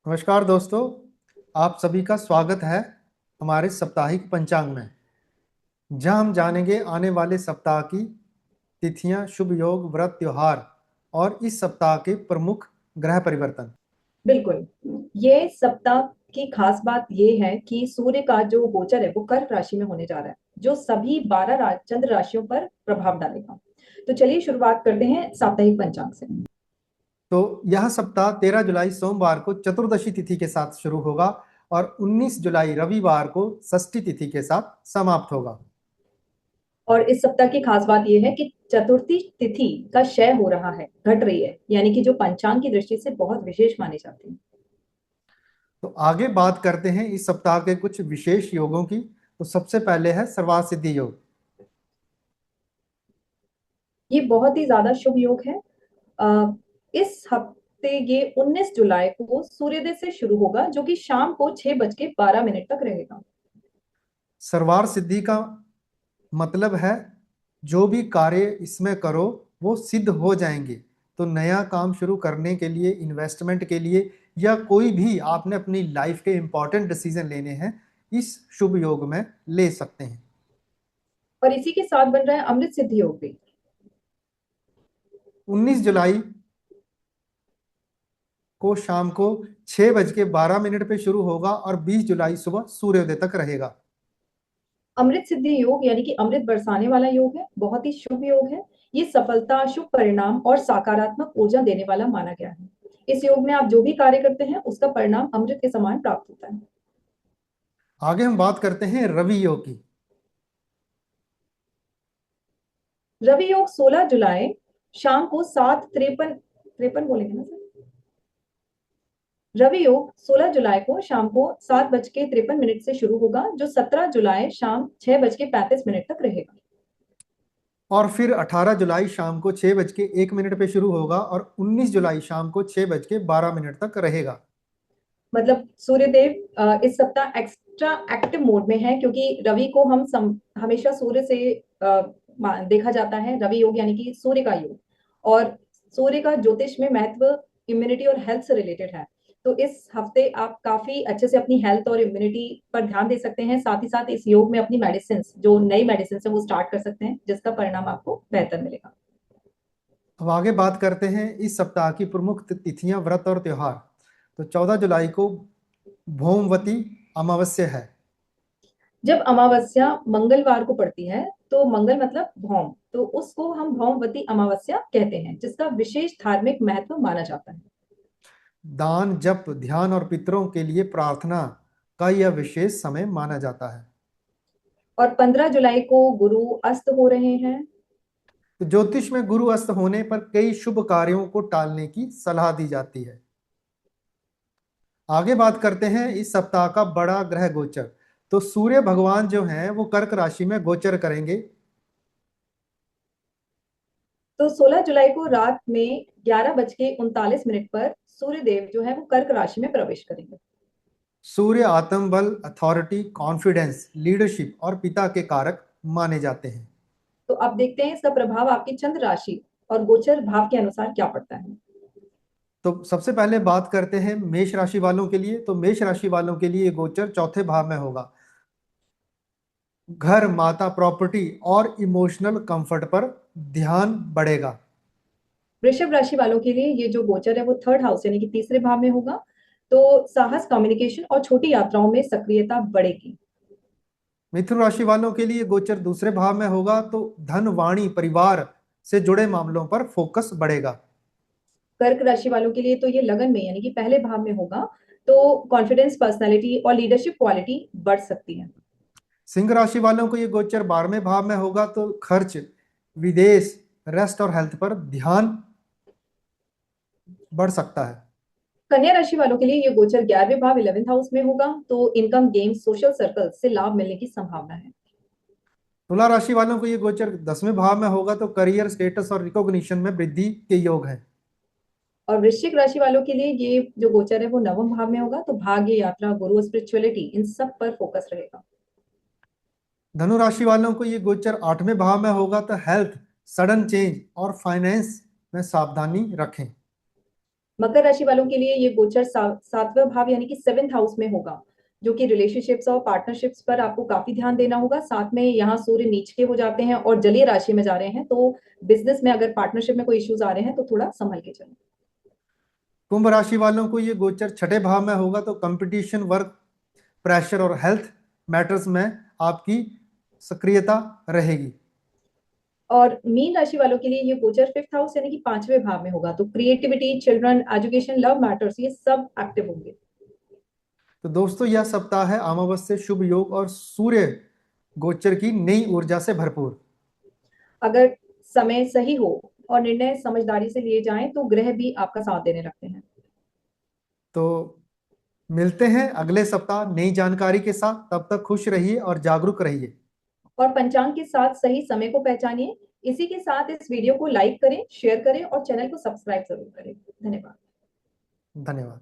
नमस्कार दोस्तों, आप सभी का स्वागत है हमारे साप्ताहिक पंचांग में, जहां हम जानेंगे आने वाले सप्ताह की तिथियां, शुभ योग, व्रत, त्योहार और इस सप्ताह के प्रमुख ग्रह परिवर्तन। बिल्कुल। ये सप्ताह की खास बात ये है कि सूर्य का जो गोचर है वो कर्क राशि में होने जा रहा है, जो सभी 12 चंद्र राशियों पर प्रभाव डालेगा। तो चलिए शुरुआत करते हैं साप्ताहिक पंचांग से। तो यह सप्ताह 13 जुलाई सोमवार को चतुर्दशी तिथि के साथ शुरू होगा और 19 जुलाई रविवार को षष्ठी तिथि के साथ समाप्त होगा। और इस सप्ताह की खास बात यह है कि चतुर्थी तिथि का क्षय हो रहा है, घट रही है, यानी कि जो पंचांग की दृष्टि से बहुत विशेष मानी जाती है। तो आगे बात करते हैं इस सप्ताह के कुछ विशेष योगों की। तो सबसे पहले है सर्वार्थ सिद्धि योग। ये बहुत ही ज्यादा शुभ योग है। इस हफ्ते ये 19 जुलाई को सूर्योदय से शुरू होगा, जो कि शाम को 6:12 तक रहेगा। सर्वार्थ सिद्धि का मतलब है जो भी कार्य इसमें करो वो सिद्ध हो जाएंगे। तो नया काम शुरू करने के लिए, इन्वेस्टमेंट के लिए, या कोई भी आपने अपनी लाइफ के इंपॉर्टेंट डिसीजन लेने हैं, इस शुभ योग में ले सकते हैं। और इसी के साथ बन रहा है अमृत सिद्धि योग भी। 19 जुलाई को शाम को 6:12 पे शुरू होगा और 20 जुलाई सुबह सूर्योदय तक रहेगा। अमृत सिद्धि योग यानी कि अमृत बरसाने वाला योग है, बहुत ही शुभ योग है। ये सफलता, शुभ परिणाम और सकारात्मक ऊर्जा देने वाला माना गया है। इस योग में आप जो भी कार्य करते हैं उसका परिणाम अमृत के समान प्राप्त होता है। आगे हम बात करते हैं रवि योग की। रवि योग 16 जुलाई शाम को 7:53 तिरपन बोलेंगे ना सर? रवि योग 16 जुलाई को शाम को 7:53 से शुरू होगा, जो 17 जुलाई शाम 6:35 तक रहेगा। और फिर 18 जुलाई शाम को 6:01 पे शुरू होगा और 19 जुलाई शाम को 6:12 तक रहेगा। मतलब सूर्यदेव इस सप्ताह एक्स्ट्रा एक्टिव मोड में है, क्योंकि रवि को हमेशा सूर्य से देखा जाता है। रवि योग यानी कि सूर्य का योग, और सूर्य का ज्योतिष में महत्व इम्यूनिटी और हेल्थ से रिलेटेड है। तो इस हफ्ते आप काफी अच्छे से अपनी हेल्थ और इम्यूनिटी पर ध्यान दे सकते हैं। साथ ही साथ इस योग में अपनी मेडिसिन, जो नई मेडिसिन है, वो स्टार्ट कर सकते हैं, जिसका परिणाम आपको बेहतर मिलेगा। अब आगे बात करते हैं इस सप्ताह की प्रमुख तिथियां, व्रत और त्योहार। तो 14 जुलाई को भौमवती अमावस्या है। जब अमावस्या मंगलवार को पड़ती है, तो मंगल मतलब भौम, तो उसको हम भौमवती अमावस्या कहते हैं, जिसका विशेष धार्मिक महत्व माना जाता है। दान, जप, ध्यान और पितरों के लिए प्रार्थना का यह विशेष समय माना जाता है। और 15 जुलाई को गुरु अस्त हो रहे हैं। तो ज्योतिष में गुरु अस्त होने पर कई शुभ कार्यों को टालने की सलाह दी जाती है। आगे बात करते हैं इस सप्ताह का बड़ा ग्रह गोचर। तो सूर्य भगवान जो हैं वो कर्क राशि में गोचर करेंगे। तो 16 जुलाई को रात में 11:39 पर सूर्यदेव जो है वो कर्क राशि में प्रवेश करेंगे। सूर्य आत्मबल, अथॉरिटी, कॉन्फिडेंस, लीडरशिप और पिता के कारक माने जाते हैं। तो अब देखते हैं इसका प्रभाव आपकी चंद्र राशि और गोचर भाव के अनुसार क्या पड़ता है। तो सबसे पहले बात करते हैं मेष राशि वालों के लिए। तो मेष राशि वालों के लिए ये गोचर चौथे भाव में होगा। घर, माता, प्रॉपर्टी और इमोशनल कंफर्ट पर ध्यान बढ़ेगा। वृषभ राशि वालों के लिए ये जो गोचर है वो थर्ड हाउस यानी कि तीसरे भाव में होगा। तो साहस, कम्युनिकेशन और छोटी यात्राओं में सक्रियता बढ़ेगी। मिथुन राशि वालों के लिए गोचर दूसरे भाव में होगा। तो धन, वाणी, परिवार से जुड़े मामलों पर फोकस बढ़ेगा। कर्क राशि वालों के लिए तो ये लगन में यानी कि पहले भाव में होगा। तो कॉन्फिडेंस, पर्सनालिटी और लीडरशिप क्वालिटी बढ़ सकती है। सिंह राशि वालों को ये गोचर 12वें भाव में होगा। तो खर्च, विदेश, रेस्ट और हेल्थ पर ध्यान बढ़ सकता है। कन्या राशि वालों के लिए ये गोचर 11वें भाव 11th हाउस में होगा। तो इनकम, गेम, सोशल सर्कल से लाभ मिलने की संभावना है। तुला राशि वालों को ये गोचर 10वें भाव में होगा। तो करियर, स्टेटस और रिकॉग्निशन में वृद्धि के योग हैं। और वृश्चिक राशि वालों के लिए ये जो गोचर है वो नवम भाव में होगा। तो भाग्य, यात्रा, गुरु, स्पिरिचुअलिटी, इन सब पर फोकस रहेगा। धनु राशि वालों को ये गोचर 8वें भाव में होगा। तो हेल्थ, सडन चेंज और फाइनेंस में सावधानी रखें। मकर राशि वालों के लिए ये गोचर सातवें भाव यानी कि सेवेंथ हाउस में होगा, जो कि रिलेशनशिप्स और पार्टनरशिप्स पर आपको काफी ध्यान देना होगा। साथ में यहाँ सूर्य नीच के हो जाते हैं और जलीय राशि में जा रहे हैं, तो बिजनेस में अगर पार्टनरशिप में कोई इश्यूज आ रहे हैं तो थोड़ा संभल के चलें। कुंभ राशि वालों को ये गोचर छठे भाव में होगा, तो कंपटीशन, वर्क प्रेशर और हेल्थ मैटर्स में आपकी सक्रियता रहेगी। और मीन राशि वालों के लिए ये गोचर फिफ्थ हाउस यानी कि पांचवें भाव में होगा, तो creativity, children, education, love matters ये सब एक्टिव होंगे। तो दोस्तों, यह सप्ताह है अमावस्या शुभ योग और सूर्य गोचर की नई ऊर्जा से भरपूर। अगर समय सही हो और निर्णय समझदारी से लिए जाएं तो ग्रह भी आपका साथ देने लगते हैं। तो मिलते हैं अगले सप्ताह नई जानकारी के साथ। तब तक खुश रहिए और जागरूक रहिए। और पंचांग के साथ सही समय को पहचानिए। इसी के साथ इस वीडियो को लाइक करें, शेयर करें और चैनल को सब्सक्राइब जरूर करें। धन्यवाद। धन्यवाद।